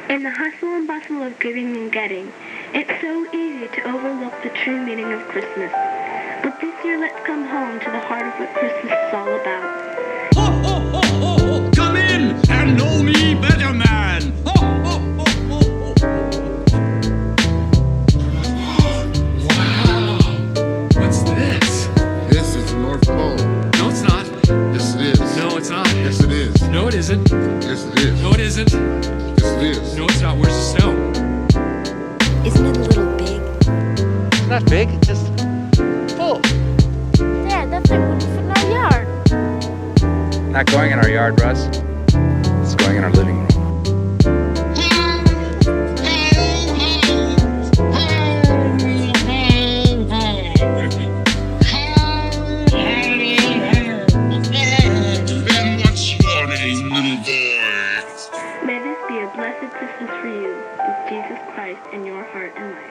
In the hustle and bustle of giving and getting, it's so easy to overlook the true meaning of Christmas. But this year, let's come home to the heart of what Christmas is all about. Ho, ho, ho, ho, ho! Come in and know me better, man! Ho, ho, ho, ho, ho! Wow! What's this? This is the North Pole. No, it's not. Yes, it is. No, it's not. Yes, it is. No, it isn't. Yes, it is. No, it isn't. Yes, it is. No, it's not. Where's the snow? Isn't it a little big? It's not big, it's just full. Dad, that thing wouldn't fit in our yard. Not going in our yard, Russ. It's going in our living room. May this be a blessed Christmas for you, with Jesus Christ in your heart and life.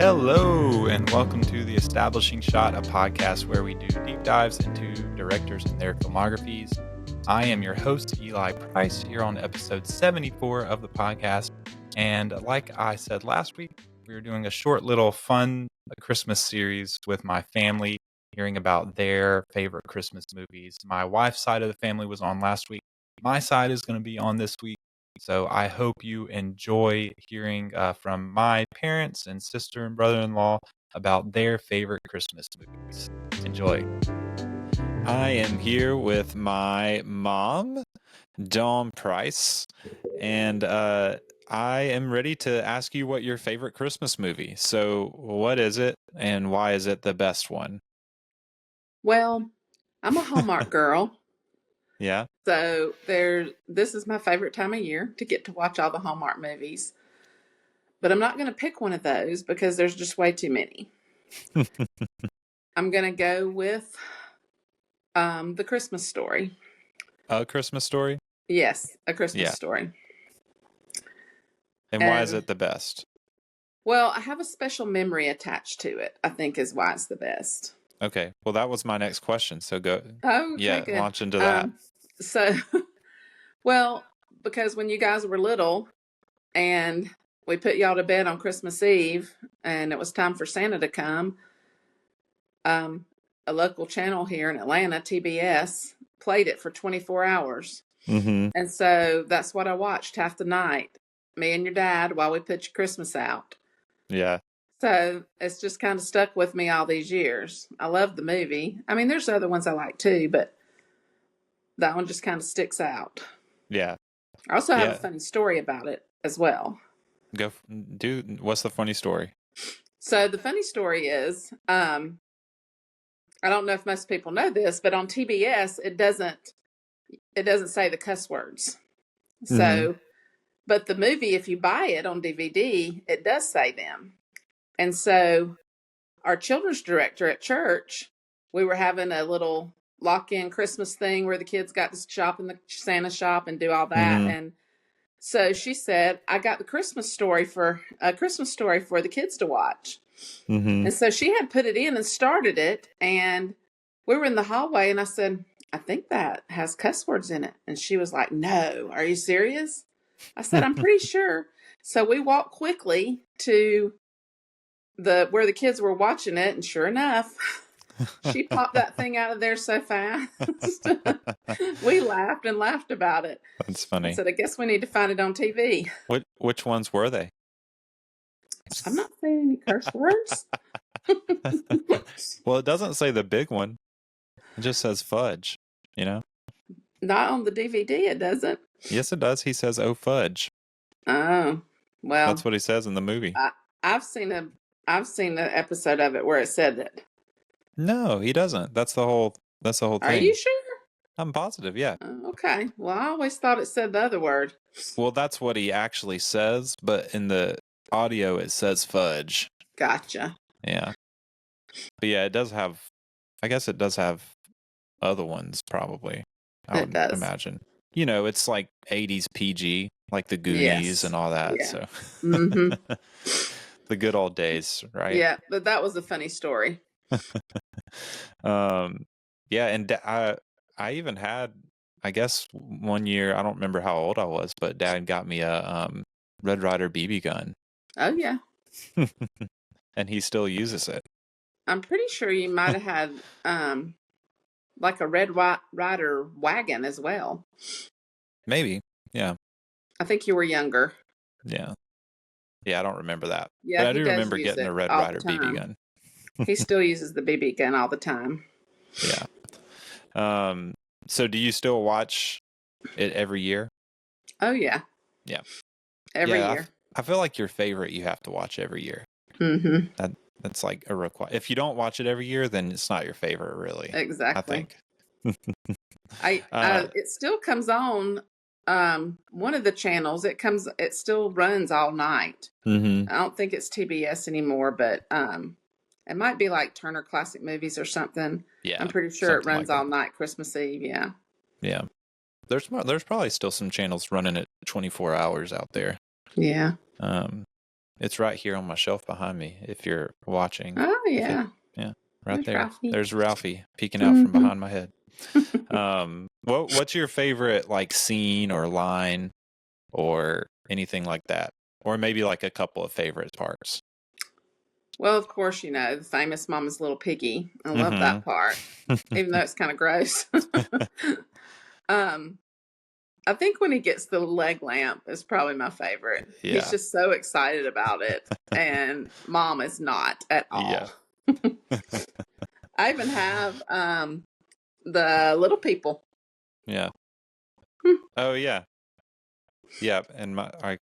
Hello, and welcome to the Establishing Shot, a podcast where we do deep dives into directors and their filmographies. I am your host, Eli Price, here on episode 74 of the podcast. And like I said last week, we were doing a short little fun Christmas series with my family, hearing about their favorite Christmas movies. My wife's side of the family was on last week. My side is going to be on this week. So I hope you enjoy hearing from my parents and sister and brother-in-law about their favorite Christmas movies. Enjoy. I am here with my mom, Dawn Price, and I am ready to ask you what your favorite Christmas movie. So what is it, and why is it the best one? Well, I'm a Hallmark girl. Yeah? So this is my favorite time of year to get to watch all the Hallmark movies. But I'm not going to pick one of those because there's just way too many. I'm going to go with The Christmas Story. A Christmas Story? Yes, A Christmas Story. And why is it the best? Well, I have a special memory attached to it, I think is why it's the best. Okay, well, that was my next question, so go. Oh, okay, good. Launch into that. Well, because when you guys were little and we put y'all to bed on Christmas Eve and it was time for Santa to come, a local channel here in Atlanta, TBS, played it for 24 hours. Mm-hmm. And so that's what I watched half the night, me and your dad, while we put your Christmas out. Yeah. So it's just kind of stuck with me all these years. I love the movie. I mean, there's other ones I like too, but that one just kind of sticks out. Yeah. I also have a funny story about it as well. What's the funny story? So the funny story is, I don't know if most people know this, but on TBS, it doesn't say the cuss words. So, but the movie, if you buy it on DVD, it does say them. And so our children's director at church, we were having a little lock-in Christmas thing where the kids got to shop in the Santa shop and do all that. Mm-hmm. And so she said, I got a Christmas story for the kids to watch. Mm-hmm. And so she had put it in and started it. And we were in the hallway and I said, I think that has cuss words in it. And she was like, no, are you serious? I said, I'm pretty sure. So we walked quickly to where the kids were watching it, and sure enough, she popped that thing out of there so fast. We laughed and laughed about it. That's funny. I said, I guess we need to find it on TV. Which ones were they? I'm not saying any curse words. Well, it doesn't say the big one. It just says fudge, Not on the DVD, it doesn't. Yes, it does. He says, oh, fudge. Oh, well. That's what he says in the movie. I've seen an episode of it where it said it. No, he doesn't. That's the whole thing. Are you sure? I'm positive, yeah. Okay. Well, I always thought it said the other word. Well, that's what he actually says, but in the audio it says fudge. Gotcha. Yeah. But yeah, it does have other ones probably. I would imagine. It's like 80s PG, like the Goonies and all that. Yeah. So Mm-hmm. the good old days, right? Yeah, but that was a funny story. Yeah, and I even had I guess one year, I don't remember how old I was, but Dad got me a Red Ryder BB gun, Oh yeah. and he still uses it. I'm pretty sure you might have had like a Rider wagon as well. Maybe. Yeah. I think you were younger. Yeah. Yeah, I don't remember that. Yeah, But I he do does remember use getting it a Red all the Ryder BB time. gun. He still uses the BB gun all the time. Yeah. So do you still watch it every year? Oh yeah. Yeah. Every Yeah, year. I feel like your favorite you have to watch every year. Mm-hmm. That's like a require. If you don't watch it every year, then it's not your favorite, really. Exactly. I think. It still comes on one of the channels. It still runs all night. Mm-hmm. I don't think it's TBS anymore, but it might be like Turner Classic Movies or something. Yeah, I'm pretty sure it something runs like all that. night Christmas Eve. Yeah. Yeah. There's probably still some channels running it 24 hours out there. Yeah. It's right here on my shelf behind me. If you're watching. Oh yeah. Yeah, right There's there. Ralphie. There's Ralphie peeking out from behind my head. What's your favorite like scene or line or anything like that, or maybe like a couple of favorite parts? Well, of course, the famous Mama's Little Piggy. I love that part, even though it's kind of gross. I think when he gets the leg lamp is probably my favorite. Yeah. He's just so excited about it, and Mom is not at all. Yeah. I even have the Little People. Yeah. Oh yeah. Yeah, and my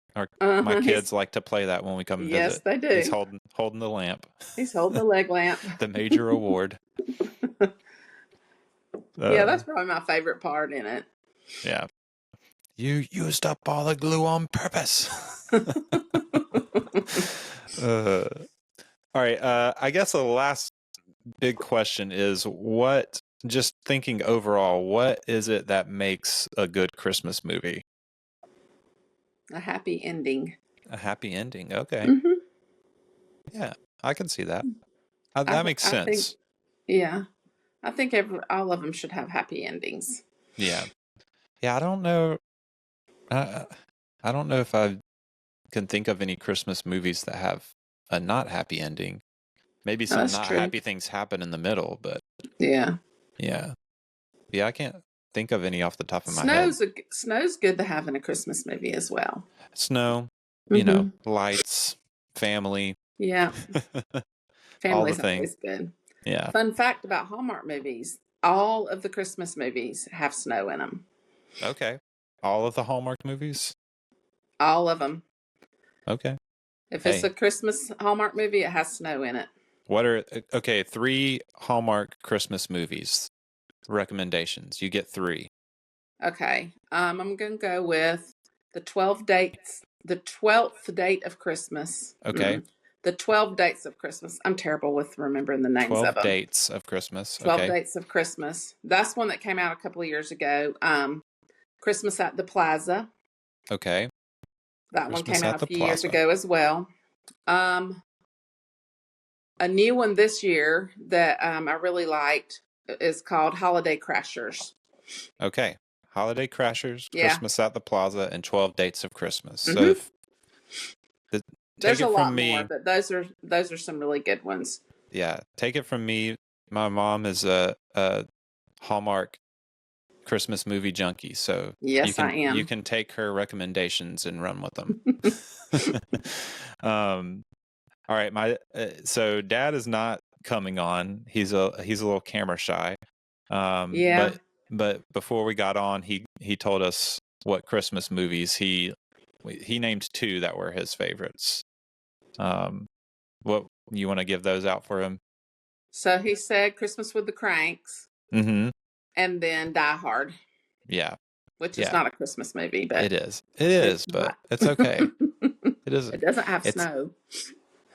kids like to play that when we come and visit. Yes, they do. He's holding the lamp. He's holding the leg lamp. The major award. Yeah, that's probably my favorite part in it. Yeah. You used up all the glue on purpose. All right. I guess the last big question is just thinking overall, what is it that makes a good Christmas movie? A happy ending. A happy ending. Okay. Mm-hmm. Yeah, I can see that. That makes sense. I think all of them should have happy endings. Yeah. Yeah, I don't know. I don't know if I can think of any Christmas movies that have a not happy ending. Maybe some not happy things happen in the middle, but yeah, I can't think of any off the top of my head. Snow's good to have in a Christmas movie as well. Snow, lights, family. Yeah, family's always good. Yeah. Fun fact about Hallmark movies: all of the Christmas movies have snow in them. Okay. All of the Hallmark movies? All of them. Okay. If it's a Christmas Hallmark movie, it has snow in it. What are 3 Hallmark Christmas movies recommendations? You get 3. Okay. I'm going to go with the 12th date of Christmas. Okay. The 12 dates of Christmas. I'm terrible with remembering the names of them. 12 dates of Christmas. 12 dates of Christmas. That's one that came out a couple of years ago. Christmas at the Plaza. Okay. That one came out a few years ago as well. A new one this year that I really liked is called Holiday Crashers. Okay. Holiday Crashers, Christmas at the Plaza, and 12 Dates of Christmas. So there's a lot more, but those are some really good ones. Yeah. Take it from me. My mom is a Hallmark Christmas movie junkie, so yes, I am. You can take her recommendations and run with them. All right, so Dad is not coming on. He's a little camera shy. But before we got on, he told us what Christmas movies he named 2 that were his favorites. What you want to give those out for him? So he said Christmas with the Cranks. Mm-hmm. And then Die Hard. Yeah. Which is not a Christmas movie, but it is. It is, but it's okay. It is. It doesn't have snow.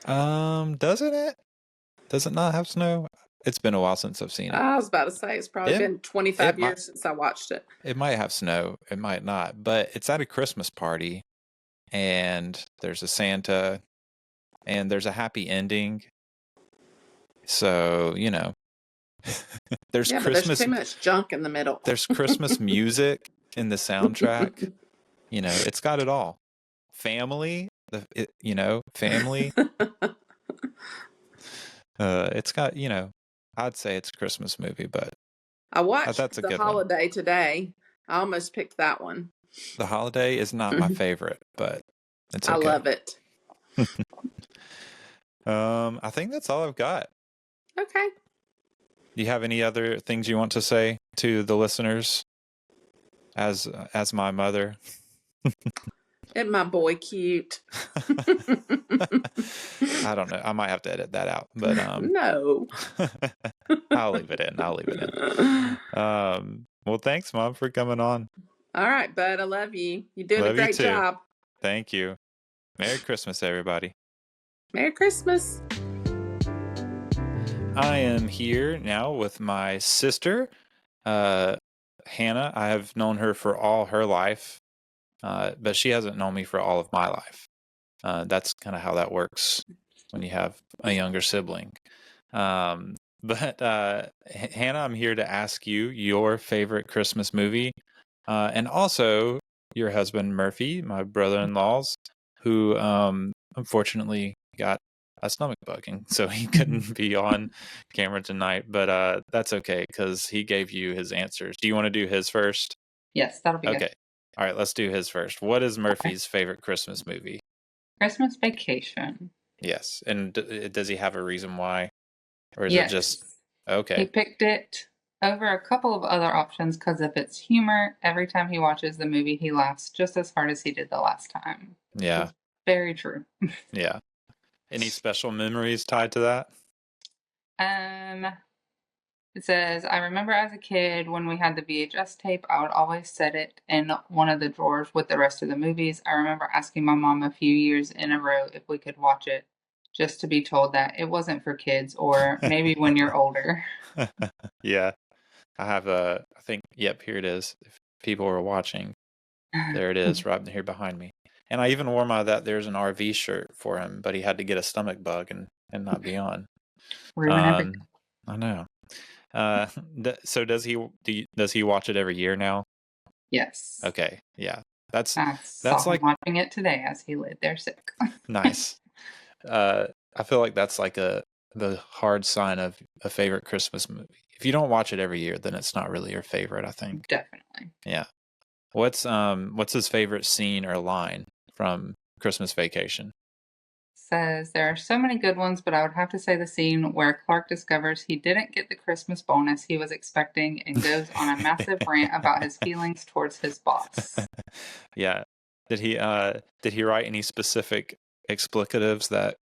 Doesn't it? Does it not have snow? It's been a while since I've seen it. I was about to say it's probably been 25 years since I watched it. It might have snow. It might not, but it's at a Christmas party, and there's a Santa, and there's a happy ending. So There's Yeah, but there's Christmas. too much junk in the middle. There's Christmas music in the soundtrack. You know, it's got it all. Family, family. It's got, I'd say it's a Christmas movie, but I watched that's a The good one. Holiday today. I almost picked that one. The Holiday is not my favorite, but it's okay. I love it. I think that's all I've got. Okay. Do you have any other things you want to say to the listeners as my mother? Isn't my boy cute? I don't know. I might have to edit that out, but No. I'll leave it in. Well, thanks, Mom, for coming on. All right, bud. I love you. You're doing Love a you great too. job. Thank you. Merry Christmas, everybody. Merry Christmas. I am here now with my sister, Hannah. I have known her for all her life, but she hasn't known me for all of my life. That's kind of how that works when you have a younger sibling. But Hannah, I'm here to ask you your favorite Christmas movie, and also your husband Murphy, my brother-in-law's, who unfortunately got a stomach bug, and so he couldn't be on camera tonight. But that's okay because he gave you his answers. Do you want to do his first? Yes, that'll be Okay. good. All right, let's do his first. What is Murphy's favorite Christmas movie? Christmas Vacation. Yes, and does he have a reason why? Or is Yes. it just He okay? picked it over a couple of other options because of its humor. Every time he watches the movie, he laughs just as hard as he did the last time. Yeah, It's very true. yeah. Any special memories tied to that? It says, I remember as a kid when we had the VHS tape, I would always set it in one of the drawers with the rest of the movies. I remember asking my mom a few years in a row if we could watch it, just to be told that it wasn't for kids or maybe when you're older. Yeah, I have I think, yep, here it is. If people were watching, there it is, right here behind me. And I even wore my That There's an RV shirt for him, but he had to get a stomach bug and not be on. Ruin everything. I know. So does he watch it every year now? Yes. Okay, yeah. I saw him like watching it today as he laid there sick. nice. I feel like that's like the hard sign of a favorite Christmas movie. If you don't watch it every year, then it's not really your favorite, I think. Definitely. Yeah. What's his favorite scene or line from Christmas Vacation? Says there are so many good ones, but I would have to say the scene where Clark discovers he didn't get the Christmas bonus he was expecting and goes on a massive rant about his feelings towards his boss. Yeah. Did he write any specific explicatives that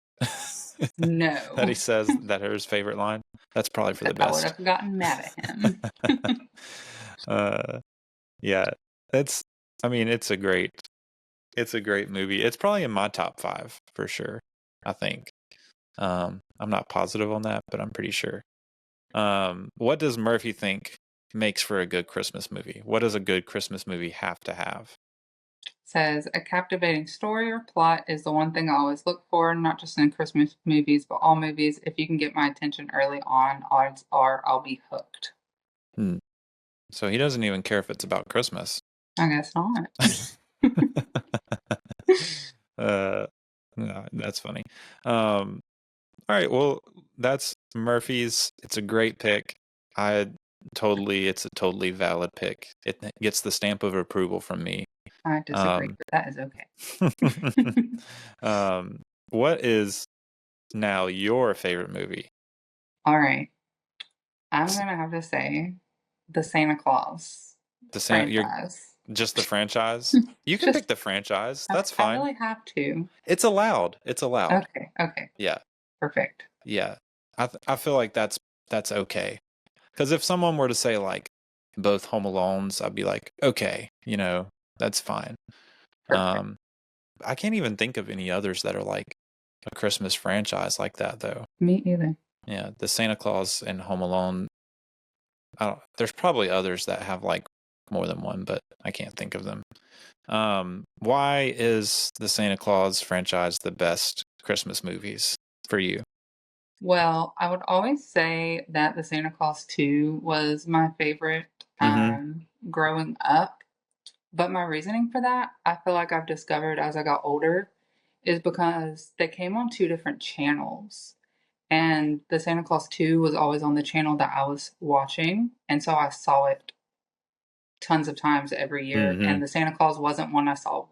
No. that he says that are his favorite line? That's probably for the I would best. have gotten mad at him. Yeah. It's a great movie. It's probably in my top 5 for sure, I think. I'm not positive on that, but I'm pretty sure. What does Murphy think makes for a good Christmas movie? What does a good Christmas movie have to have? Says a captivating story or plot is the one thing I always look for, not just in Christmas movies, but all movies. If you can get my attention early on, odds are I'll be hooked. So he doesn't even care if it's about Christmas. I guess not. No, that's funny. All right, well, that's Murphy's. It's a great pick. It's a totally valid pick. It gets the stamp of approval from me. I disagree, but that is okay. What is now your favorite movie? All right. I'm going to have to say the Santa Claus franchise. Just the franchise? You can pick the franchise. That's fine. I really have to. It's allowed. Okay. Yeah. Perfect. Yeah. I feel like that's okay. Because if someone were to say like both Home Alones, I'd be like, okay, that's fine. Perfect. I can't even think of any others that are like a Christmas franchise like that, though. Me either. Yeah, the Santa Claus and Home Alone. There's probably others that have like more than one, but I can't think of them. Why is the Santa Claus franchise the best Christmas movies for you? Well, I would always say that the Santa Claus 2 was my favorite growing up. But my reasoning for that, I feel like I've discovered as I got older, is because they came on two different channels. And the Santa Claus 2 was always on the channel that I was watching. And so I saw it tons of times every year. Mm-hmm. And the Santa Claus wasn't one I saw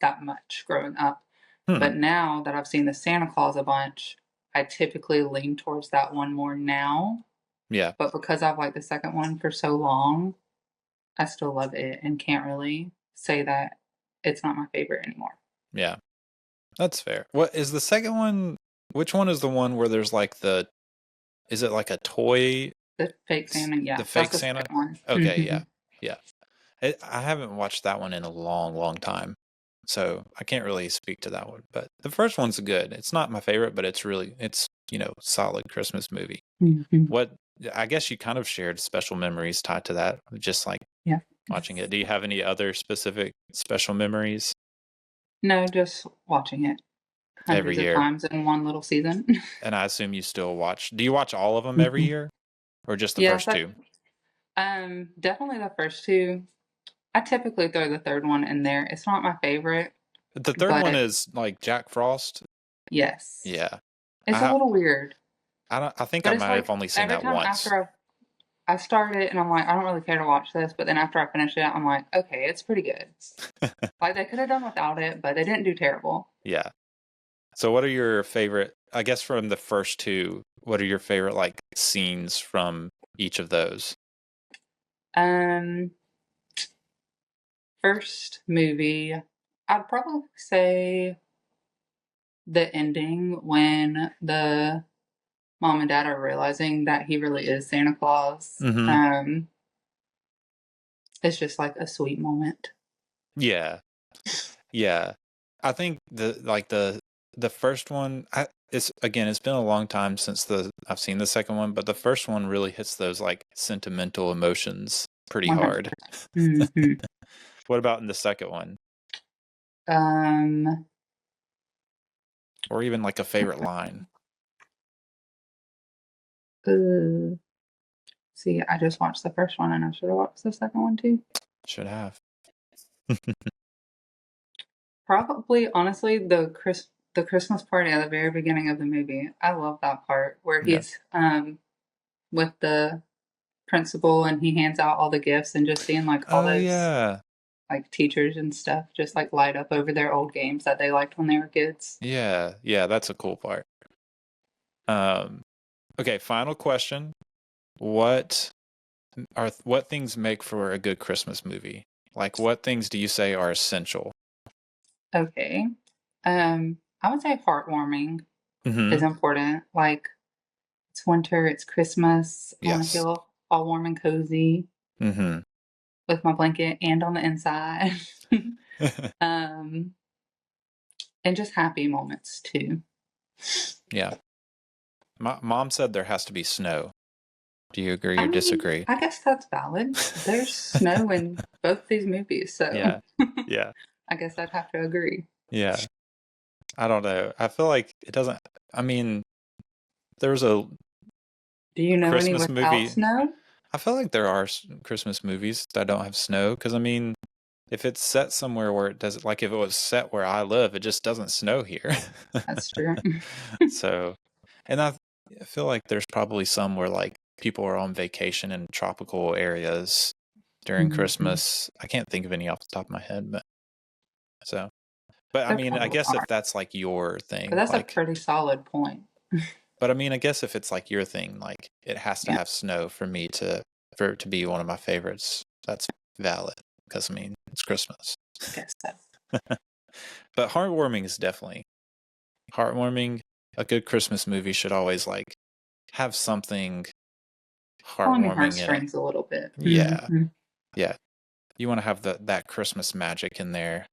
that much growing up. But now that I've seen the Santa Claus a bunch, I typically lean towards that one more now. Yeah. But because I've liked the second one for so long, I still love it and can't really say that it's not my favorite anymore. Yeah. That's fair. What is the second one? Which one is the one where there's like is it like a toy? The fake Santa, yeah. The fake that's the Santa? second one. Okay, yeah. Yeah. I haven't watched that one in a long, long time. So I can't really speak to that one. But the first one's good. It's not my favorite, but it's solid Christmas movie. What I guess you kind of shared special memories tied to that, just like watching it. Do you have any other specific special memories? No, just watching it Every hundreds of year. times in one little season. And I assume you still watch. Do you watch all of them every year? Or just the first two? Definitely the first two. I typically throw the third one in there. It's not my favorite. The third one is like Jack Frost. Yes. Yeah. It's a little weird. I think I might have only seen that once. After I start it and I'm like, I don't really care to watch this, but then after I finish it, I'm like, okay, it's pretty good. Like they could have done without it, but they didn't do terrible. Yeah. So what are your favorite, I guess from the first two, what are your favorite like scenes from each of those? First movie, I'd probably say the ending when the mom and dad are realizing that he really is Santa Claus. It's just like a sweet moment. Yeah. Yeah. I think the first one, it's been a long time since I've seen the second one, but the first one really hits those like sentimental emotions pretty 100%. hard. What about in the second one? Or even like a favorite line? See, I just watched the first one and I should have watched the second one too. Should have. Probably, honestly, the Christmas party at the very beginning of the movie. I love that part where he's with the principal and he hands out all the gifts and just seeing like all those like teachers and stuff just like light up over their old games that they liked when they were kids. Yeah, that's a cool part. Okay, final question. What things make for a good Christmas movie? Like what things do you say are essential? Okay. I would say heartwarming is important. Like it's winter, it's Christmas. I want to feel all warm and cozy with my blanket and on the inside. And just happy moments too. Yeah. My mom said there has to be snow. Do you agree or disagree? I guess that's valid. There's snow in both these movies, so yeah. I guess I'd have to agree. Yeah. I don't know. I feel like it doesn't. I mean, there's a. Do you know Christmas any without movie. Snow? I feel like there are Christmas movies that don't have snow because I mean, if it's set somewhere where it doesn't, like if it was set where I live, it just doesn't snow here. That's true. So, and I feel like there's probably some where like people are on vacation in tropical areas during Christmas. I can't think of any off the top of my head, but so. But I mean, I guess if that's like your thing, but that's like, a pretty solid point. But I mean, I guess if it's like your thing, like it has to have snow for it to be one of my favorites. That's valid because I mean it's Christmas. I guess so. But heartwarming is definitely heartwarming. A good Christmas movie should always like have something heartwarming in it. A little bit. Yeah, yeah. You want to have that Christmas magic in there.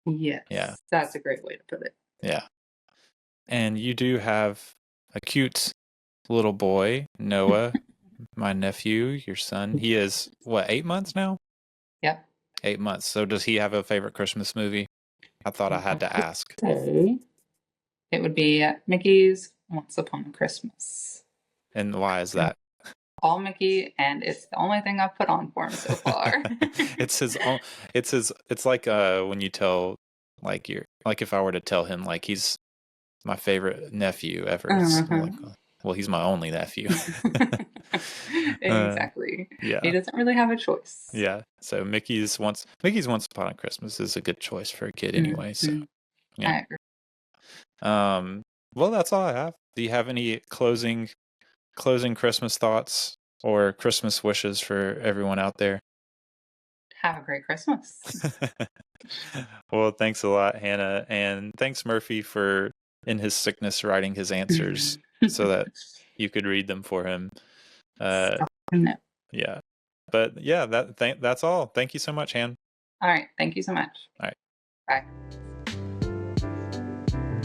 Yes. Yeah, that's a great way to put it. Yeah, and you do have a cute little boy, Noah, my nephew, your son. He is, what, 8 months now? Yep. 8 months. So does he have a favorite Christmas movie? I thought I had to ask. It would be Mickey's Once Upon a Christmas. And why is that? All Mickey, and it's the only thing I've put on for him so far. It's his own. It's like when you tell like if I were to tell him like he's my favorite nephew ever. It's like, well, he's my only nephew. Exactly. Yeah. He doesn't really have a choice. Yeah. So Mickey's Once Upon a Christmas is a good choice for a kid anyway. So yeah. I agree. Well, that's all I have. Do you have any closing Christmas thoughts or Christmas wishes for everyone out there? Have a great Christmas. Well, thanks a lot, Hannah, and thanks Murphy for in his sickness writing his answers so that you could read them for him. Yeah. But yeah, that's all. Thank you so much, Han. All right. Thank you so much. All right. Bye.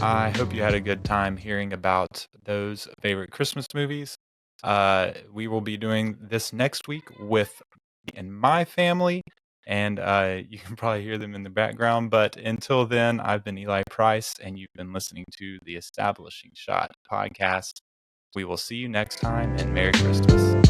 I hope you had a good time hearing about those favorite Christmas movies. We will be doing this next week with me and my family, and you can probably hear them in the background. But until then, I've been Eli Price, and you've been listening to the Establishing Shot podcast. We will see you next time, and Merry Christmas.